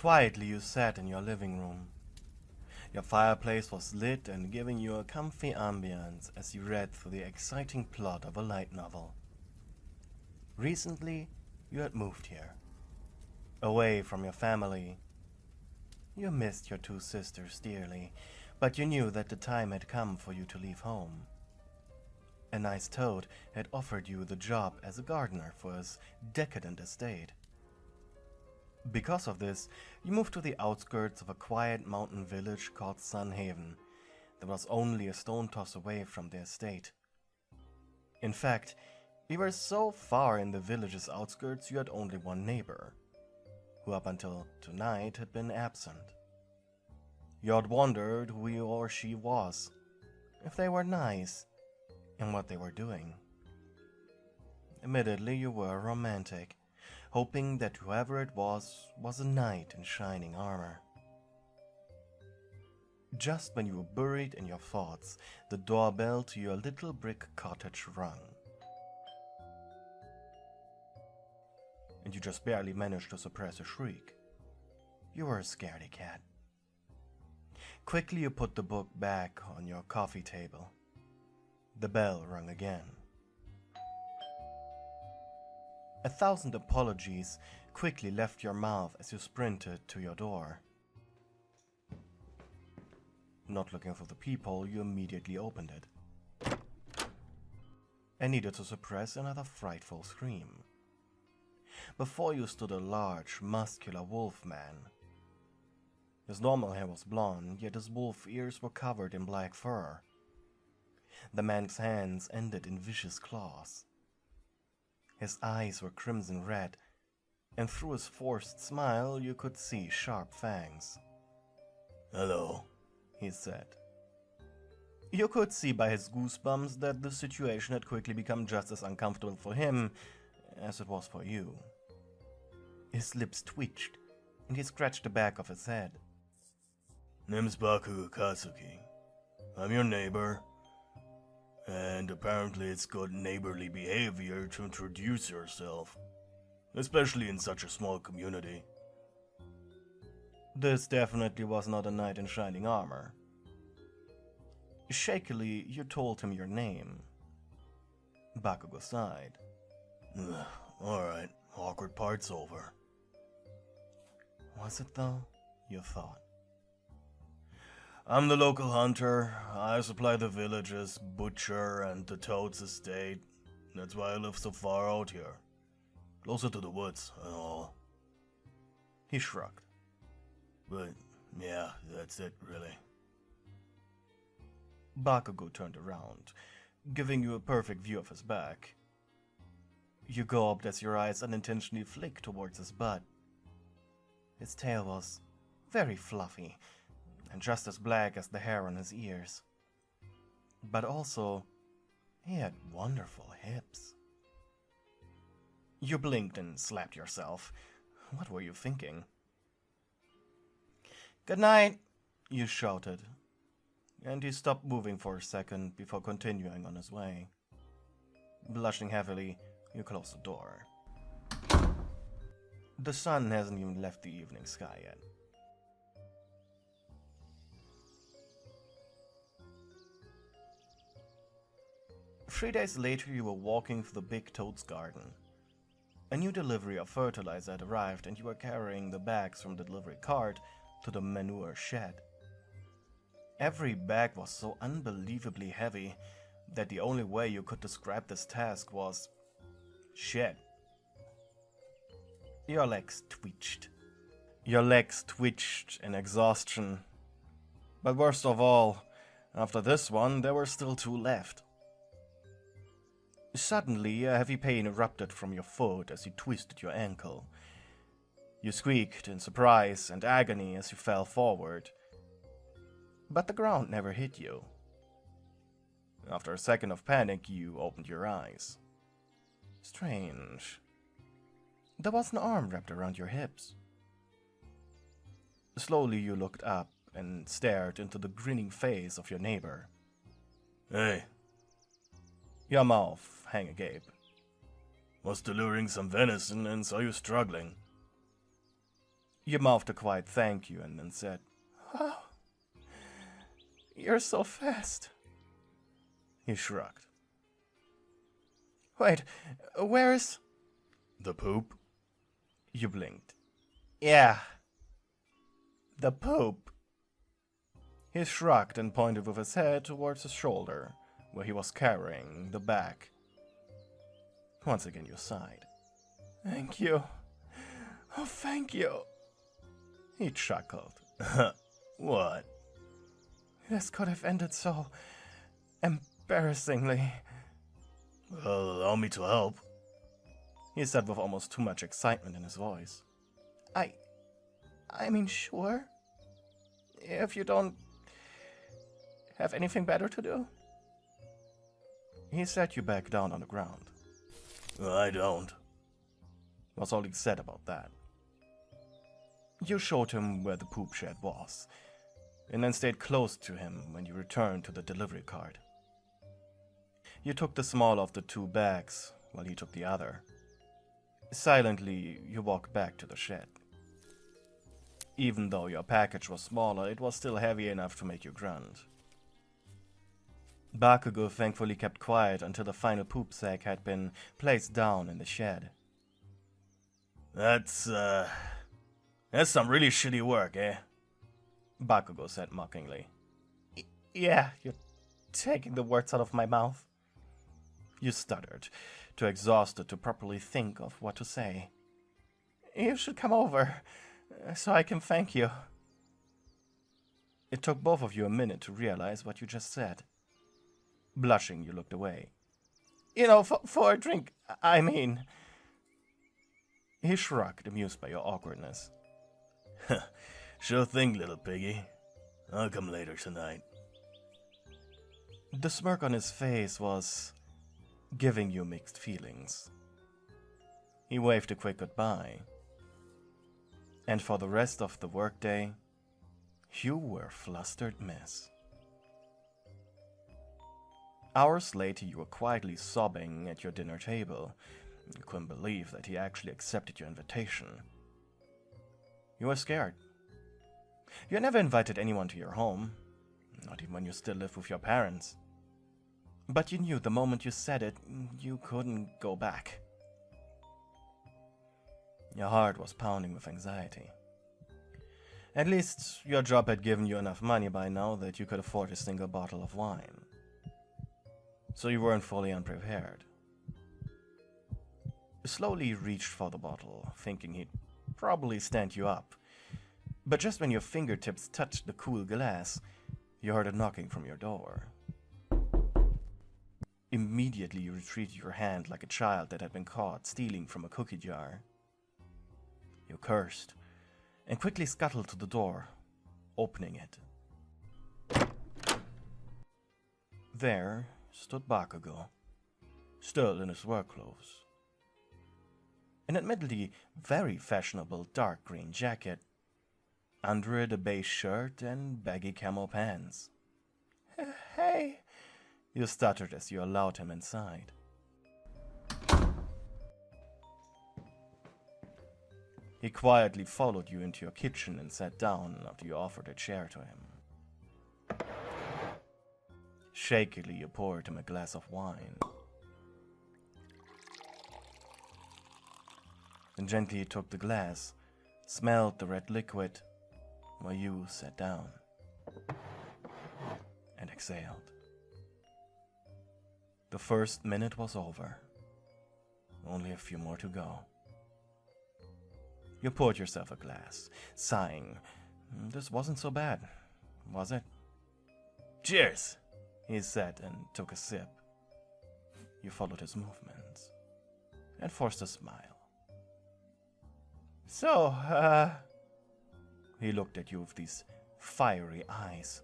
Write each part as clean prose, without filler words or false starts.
Quietly you sat in your living room. Your fireplace was lit and giving you a comfy ambience as you read through the exciting plot of a light novel. Recently, you had moved here, away from your family. You missed your two sisters dearly, but you knew that the time had come for you to leave home. A nice toad had offered you the job as a gardener for his decadent estate. Because of this, you moved to the outskirts of a quiet mountain village called Sunhaven that was only a stone toss away from the estate. In fact, you were so far in the village's outskirts you had only one neighbor, who up until tonight had been absent. You had wondered who he or she was, if they were nice, and what they were doing. Admittedly, you were romantic, hoping that whoever it was a knight in shining armor. Just when you were buried in your thoughts, the doorbell to your little brick cottage rang. And you just barely managed to suppress a shriek. You were a scaredy cat. Quickly you put the book back on your coffee table. The bell rang again. 1,000 apologies quickly left your mouth as you sprinted to your door. Not looking for the peephole, you immediately opened it. And needed to suppress another frightful scream. Before you stood a large, muscular wolf man. His normal hair was blonde, yet his wolf ears were covered in black fur. The man's hands ended in vicious claws. His eyes were crimson red, and through his forced smile you could see sharp fangs. "Hello," he said. You could see by his goosebumps that the situation had quickly become just as uncomfortable for him as it was for you. His lips twitched, and he scratched the back of his head. "Name's Bakugou Katsuki. I'm your neighbor. And apparently it's good neighborly behavior to introduce yourself, especially in such a small community." This definitely was not a knight in shining armor. Shakily, you told him your name. Bakugou sighed. "Alright, awkward part's over." Was it though? You thought. "I'm the local hunter. I supply the village's butcher and the toad's estate. That's why I live so far out here. Closer to the woods and all." He shrugged. "But yeah, that's it, really." Bakugou turned around, giving you a perfect view of his back. You gulped as your eyes unintentionally flicked towards his butt. His tail was very fluffy, and just as black as the hair on his ears. But also, he had wonderful hips. You blinked and slapped yourself. What were you thinking? "Good night," you shouted, and he stopped moving for a second before continuing on his way. Blushing heavily, you closed the door. The sun hasn't even left the evening sky yet. Three days later, you were walking through the big toad's garden. A new delivery of fertilizer had arrived, and you were carrying the bags from the delivery cart to the manure shed. Every bag was so unbelievably heavy that the only way you could describe this task was shit. Your legs twitched. Your legs twitched in exhaustion. But worst of all, after this one, there were still 2 left. Suddenly, a heavy pain erupted from your foot as you twisted your ankle. You squeaked in surprise and agony as you fell forward. But the ground never hit you. After a second of panic, you opened your eyes. Strange. There was an arm wrapped around your hips. Slowly you looked up and stared into the grinning face of your neighbor. "Hey." Your mouth hung agape. "Was delivering some venison and saw you struggling." You mouthed a quiet thank you and then said, "Oh, you're so fast." He shrugged. "Wait, where's the poop?" You blinked. "Yeah, the poop." He shrugged and pointed with his head towards his shoulder, where he was carrying the bag. Once again you sighed. "Thank you. Oh, thank you." He chuckled. "What?" "This could have ended so embarrassingly." "Well, allow me to help," he said with almost too much excitement in his voice. I mean, sure. If you don't have anything better to do." He sat you back down on the ground. "I don't," was all he said about that. You showed him where the poop shed was, and then stayed close to him when you returned to the delivery cart. You took the smaller of the two bags, while he took the other. Silently, you walked back to the shed. Even though your package was smaller, it was still heavy enough to make you grunt. Bakugou thankfully kept quiet until the final poop sack had been placed down in the shed. That's some really shitty work, eh?" Bakugou said mockingly. Yeah, you're taking the words out of my mouth." You stuttered, too exhausted to properly think of what to say. "You should come over, so I can thank you." It took both of you a minute to realize what you just said. Blushing, you looked away. "You know, for a drink, I mean." He shrugged, amused by your awkwardness. "Sure thing, little piggy. I'll come later tonight." The smirk on his face was giving you mixed feelings. He waved a quick goodbye. And for the rest of the workday, you were a flustered mess. Hours later, you were quietly sobbing at your dinner table. You couldn't believe that he actually accepted your invitation. You were scared. You had never invited anyone to your home, not even when you still lived with your parents. But you knew the moment you said it, you couldn't go back. Your heart was pounding with anxiety. At least your job had given you enough money by now that you could afford a single bottle of wine. So you weren't fully unprepared. You slowly reached for the bottle, thinking he'd probably stand you up. But just when your fingertips touched the cool glass, you heard a knocking from your door. Immediately you retreated your hand like a child that had been caught stealing from a cookie jar. You cursed, and quickly scuttled to the door, opening it. There stood Bakugou, still in his work clothes. An admittedly very fashionable dark green jacket, under it a beige shirt and baggy camo pants. "Hey," you stuttered as you allowed him inside. He quietly followed you into your kitchen and sat down after you offered a chair to him. Shakily, you poured him a glass of wine. Then gently he took the glass, smelled the red liquid, while you sat down and exhaled. The first minute was over. Only a few more to go. You poured yourself a glass, sighing. This wasn't so bad, was it? "Cheers," he said and took a sip. You followed his movements and forced a smile. "So, he looked at you with these fiery eyes.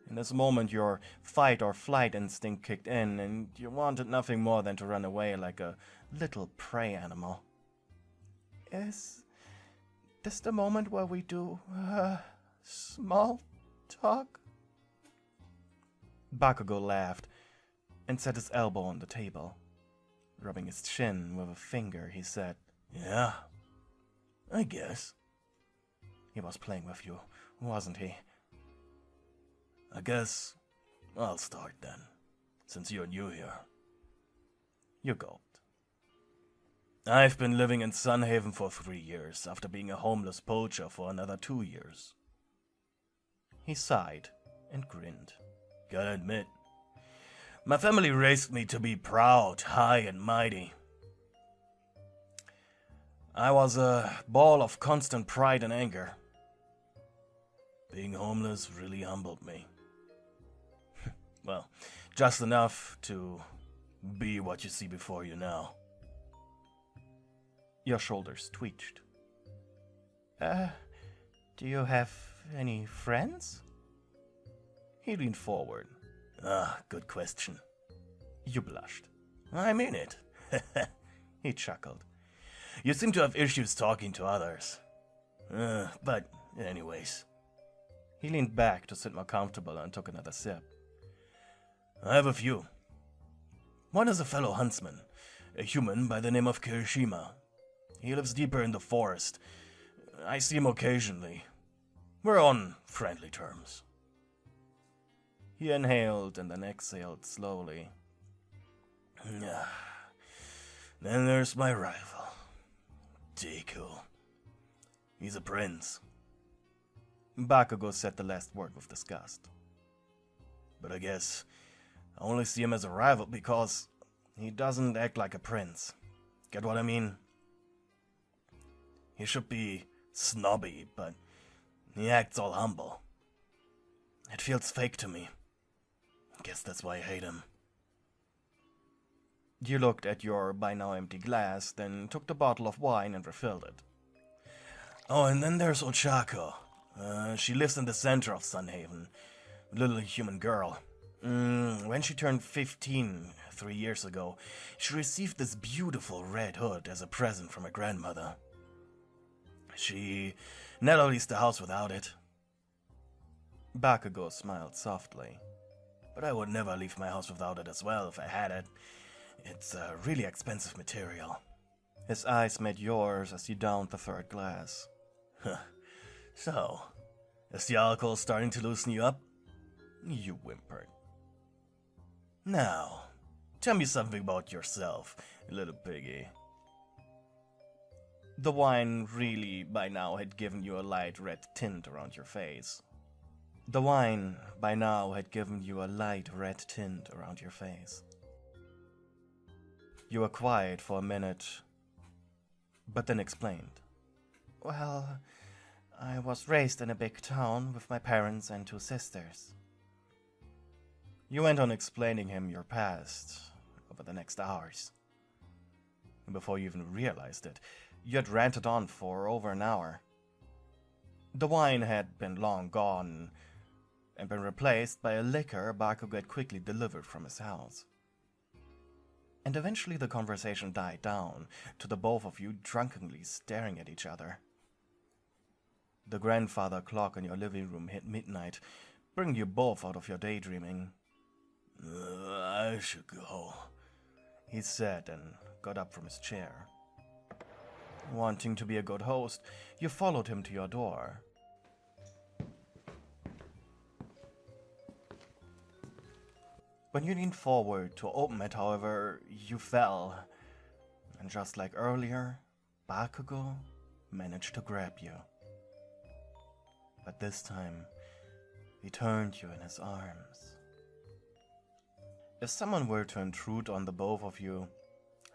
In this moment, your fight or flight instinct kicked in, and you wanted nothing more than to run away like a little prey animal. "Is this the moment where we do, small talk?" Bakugou laughed and set his elbow on the table. Rubbing his chin with a finger, he said, "Yeah, I guess. He was playing with you, wasn't he? I guess I'll start then, since you're new here. You gulped. I've been living in Sunhaven for 3 years, after being a homeless poacher for another 2 years. He sighed and grinned. Gotta admit, my family raised me to be proud, high and mighty. I was a ball of constant pride and anger. Being homeless really humbled me. Well, just enough to be what you see before you now. Your shoulders twitched. Do you have any friends? He leaned forward. Good question. You blushed. I mean it. He chuckled. You seem to have issues talking to others. But anyways. He leaned back to sit more comfortable and took another sip. I have a few. One is a fellow huntsman, a human by the name of Kirishima. He lives deeper in the forest. I see him occasionally. We're on friendly terms. He inhaled and then exhaled slowly. Then there's my rival, Deku. He's a prince. Bakugou said the last word with disgust. But I guess I only see him as a rival because he doesn't act like a prince. Get what I mean? He should be snobby, but he acts all humble. It feels fake to me. Guess that's why I hate him. You looked at your by now empty glass, then took the bottle of wine and refilled it. Oh, and then there's Ochako. She lives in the center of Sunhaven. Little human girl. When she turned 15 3 years ago, she received this beautiful red hood as a present from her grandmother. She never leaves the house without it. Bakugou smiled softly. But I would never leave my house without it as well if I had it. It's a really expensive material. His eyes met yours as he downed the third glass. So, is the alcohol starting to loosen you up? You whimpered. Now, tell me something about yourself, little piggy. The wine really, by now, had given you a light red tint around your face. The wine, by now, had given you a light red tint around your face. You were quiet for a minute, but then explained. Well, I was raised in a big town with my parents and 2 sisters. You went on explaining him your past over the next hours. Before you even realized it, you had ranted on for over an hour. The wine had been long gone and been replaced by a liquor Bakugou had quickly delivered from his house. And eventually the conversation died down to the both of you drunkenly staring at each other. The grandfather clock in your living room hit midnight, bringing you both out of your daydreaming. I should go, he said and got up from his chair. Wanting to be a good host, you followed him to your door. When you leaned forward to open it, however, you fell, and just like earlier, Bakugou managed to grab you. But this time, he turned you in his arms. If someone were to intrude on the both of you,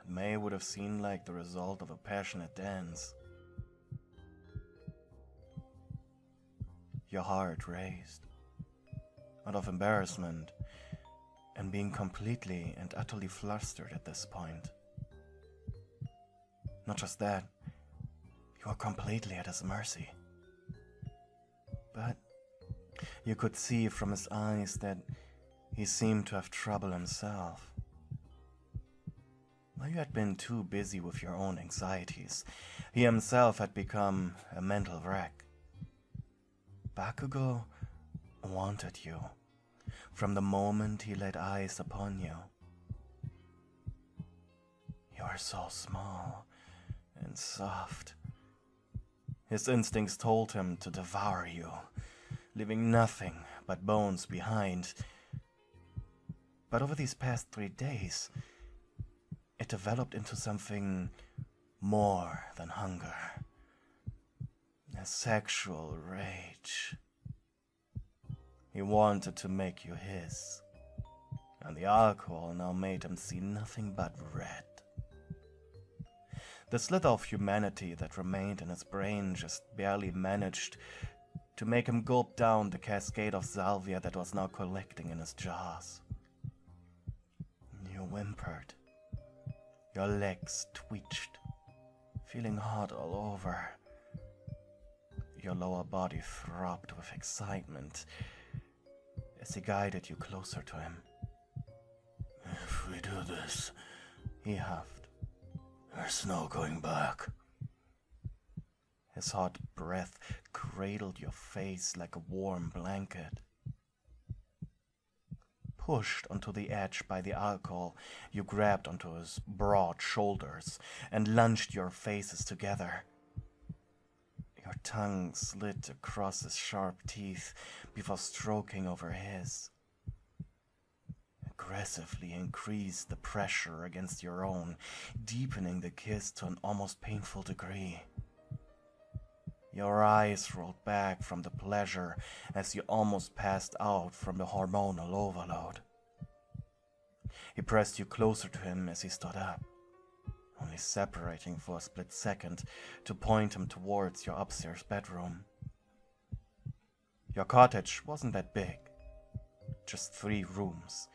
it may would have seemed like the result of a passionate dance. Your heart raced, out of embarrassment, and being completely and utterly flustered at this point. Not just that, you were completely at his mercy. But you could see from his eyes that he seemed to have trouble himself. While you had been too busy with your own anxieties, he himself had become a mental wreck. Bakugou wanted you from the moment he laid eyes upon you. You are so small and soft His instincts told him to devour you, leaving nothing but bones behind. But over these past 3 days, it developed into something more than hunger. A sexual rage. He wanted to make you his, and the alcohol now made him see nothing but red. The slither of humanity that remained in his brain just barely managed to make him gulp down the cascade of salvia that was now collecting in his jaws. You whimpered. Your legs twitched, feeling hot all over. Your lower body throbbed with excitement as he guided you closer to him. If we do this, he huffed, there's no going back. His hot breath cradled your face like a warm blanket. Pushed onto the edge by the alcohol, you grabbed onto his broad shoulders and lunged your faces together. Your tongue slid across his sharp teeth before stroking over his. Aggressively increased the pressure against your own, deepening the kiss to an almost painful degree. Your eyes rolled back from the pleasure as you almost passed out from the hormonal overload. He pressed you closer to him as he stood up, only separating for a split second to point him towards your upstairs bedroom. Your cottage wasn't that big, just 3 rooms,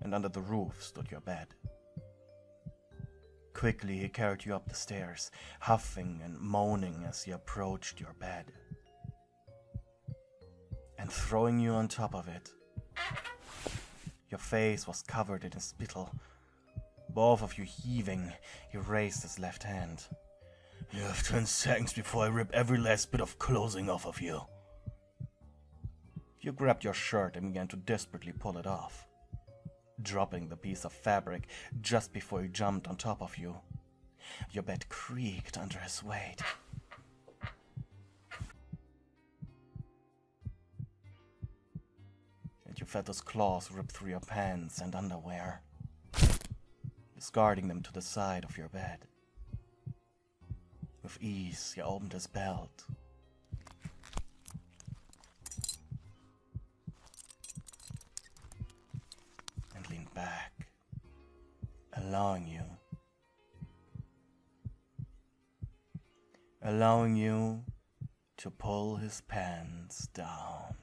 and under the roof stood your bed. Quickly he carried you up the stairs, huffing and moaning as he approached your bed. And throwing you on top of it. Your face was covered in his spittle. Both of you heaving, he raised his left hand. You have 10 seconds before I rip every last bit of clothing off of you. You grabbed your shirt and began to desperately pull it off, dropping the piece of fabric just before he jumped on top of you. Your bed creaked under his weight. And you felt his claws rip through your pants and underwear, discarding them to the side of your bed. With ease, he opened his belt. And leaned back, allowing you to pull his pants down.